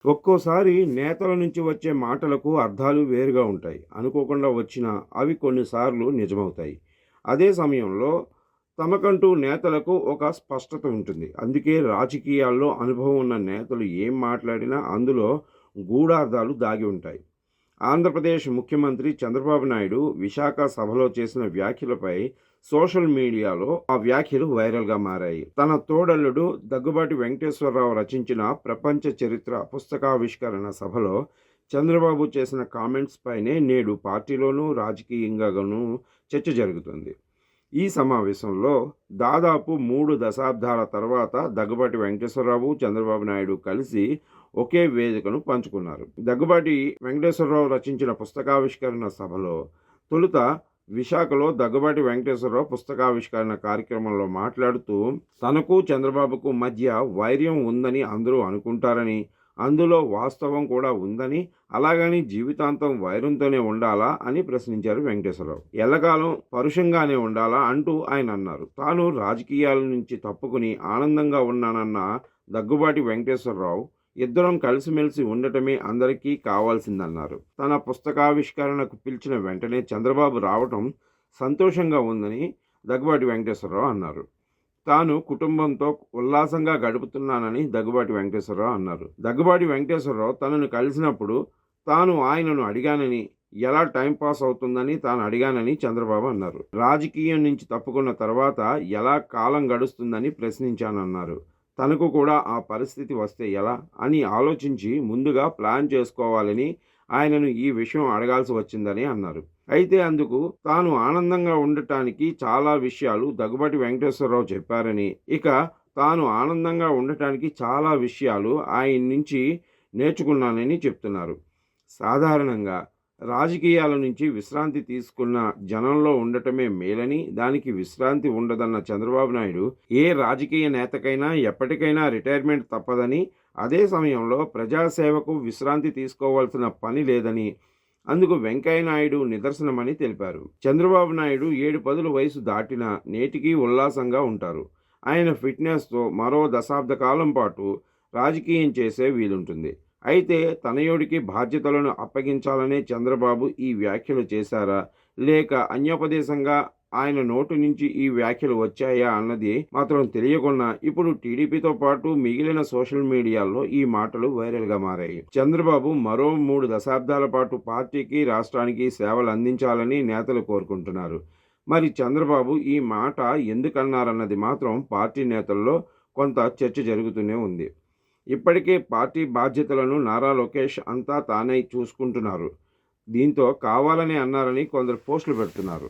ఒక్కోసారి నేతల నుంచి వచ్చే మాటలకు అర్థాలు వేరుగా ఉంటాయి. అనుకోకుండా వచ్చినా అవి కొన్నిసార్లు నిజమవుతాయి. అదే సమయంలో తమకంటూ నేతలకు ఒక స్పష్టత ఉంటుంది. అందుకే రాజకీయాల్లో అనుభవం ఉన్న నేతలు ఏం మాట్లాడినా అందులో గూఢార్థాలు దాగి ఉంటాయి. ఆంధ్రప్రదేశ్ ముఖ్యమంత్రి చంద్రబాబు నాయుడు విశాఖ సభలో చేసిన వ్యాఖ్యలపై సోషల్ మీడియాలో ఆ వ్యాఖ్యలు వైరల్గా మారాయి. తన తోడల్లుడు దగ్గుబాటి వెంకటేశ్వరరావు రచించిన ప్రపంచ చరిత్ర పుస్తకావిష్కరణ సభలో చంద్రబాబు చేసిన కామెంట్స్ పైనే నేడు పార్టీలోనూ రాజకీయంగానూ చర్చ జరుగుతుంది. ఈ సమావేశంలో దాదాపు 3 దశాబ్దాల తర్వాత దగ్గుబాటి వెంకటేశ్వరరావు, చంద్రబాబు నాయుడు కలిసి ఒకే వేదికను పంచుకున్నారు. దగ్గుబాటి వెంకటేశ్వరరావు రచించిన పుస్తకావిష్కరణ సభలో తొలుత విశాఖలో దగ్గుబాటి వెంకటేశ్వరరావు పుస్తకావిష్కరణ కార్యక్రమంలో మాట్లాడుతూ తనకు చంద్రబాబుకు మధ్య వైర్యం ఉందని అందరూ అనుకుంటారని, అందులో వాస్తవం కూడా ఉందని, అలాగని జీవితాంతం వైరంతోనే ఉండాలా అని ప్రశ్నించారు వెంకటేశ్వరరావు. ఎల్లకాలం పరుషంగానే ఉండాలా అంటూ ఆయన అన్నారు. తాను రాజకీయాల నుంచి తప్పుకుని ఆనందంగా ఉన్నానన్న దగ్గుబాటి వెంకటేశ్వరరావు ఇద్దరం కలిసిమెలిసి ఉండటమే అందరికీ కావాల్సిందన్నారు. తన పుస్తకావిష్కరణకు పిలిచిన వెంటనే చంద్రబాబు రావటం సంతోషంగా ఉందని దగ్గుబాటి వెంకటేశ్వరరావు అన్నారు. తాను కుటుంబంతో ఉల్లాసంగా గడుపుతున్నానని దగ్గుబాటి వెంకటేశ్వరరావు అన్నారు. దగ్గుబాటి వెంకటేశ్వరరావు తనను కలిసినప్పుడు తాను ఆయనను అడిగానని, ఎలా టైంపాస్ అవుతుందని తాను అడిగానని చంద్రబాబు అన్నారు. రాజకీయం నుంచి తప్పుకున్న తర్వాత ఎలా కాలం గడుస్తుందని ప్రశ్నించానన్నారు. తనకు కూడా ఆ పరిస్థితి వస్తే ఎలా అని ఆలోచించి ముందుగా ప్లాన్ చేసుకోవాలని ఆయనను ఈ విషయం అడగాల్సి వచ్చిందని అన్నారు. అయితే అందుకు తాను ఆనందంగా ఉండటానికి చాలా విషయాలు దగ్గుబాటి వెంకటేశ్వరరావు చెప్పారని, ఇక తాను ఆనందంగా ఉండటానికి చాలా విషయాలు ఆయన నుంచి నేర్చుకున్నానని చెప్తున్నారు. సాధారణంగా రాజకీయాల నుంచి విశ్రాంతి తీసుకున్న జనంలో ఉండటమే మేలని, దానికి విశ్రాంతి ఉండదన్న చంద్రబాబు నాయుడు ఏ రాజకీయ నేతకైనా ఎప్పటికైనా రిటైర్మెంట్ తప్పదని, అదే సమయంలో ప్రజాసేవకు విశ్రాంతి తీసుకోవాల్సిన పని లేదని, అందుకు వెంకయ్య నాయుడు నిదర్శనమని తెలిపారు. చంద్రబాబు నాయుడు 7 పదుల వయసు దాటినా నేటికీ ఉల్లాసంగా ఉంటారు. ఆయన ఫిట్నెస్తో మరో దశాబ్ద కాలం పాటు రాజకీయం చేసే వీలుంటుంది. అయితే తనయుడికి బాధ్యతలను అప్పగించాలనే చంద్రబాబు ఈ వ్యాఖ్యలు చేశారా, లేక అన్యోపదేశంగా ఆయన నోటు నుంచి ఈ వ్యాఖ్యలు వచ్చాయా అన్నది మాత్రం తెలియకుండా ఇప్పుడు టీడీపీతో పాటు మిగిలిన సోషల్ మీడియాలో ఈ మాటలు వైరల్గా మారాయి. చంద్రబాబు మరో 3 దశాబ్దాల పాటు పార్టీకి, రాష్ట్రానికి సేవలు అందించాలని నేతలు కోరుకుంటున్నారు. మరి చంద్రబాబు ఈ మాట ఎందుకన్నారన్నది మాత్రం పార్టీ నేతల్లో కొంత చర్చ జరుగుతూనే ఉంది. ఇప్పటికే పార్టీ బాధ్యతలను నారా లోకేష్ అంతా తానే చూసుకుంటున్నారు. దీంతో కావాలని అన్నారని కొందరు పోస్టులు పెడుతున్నారు.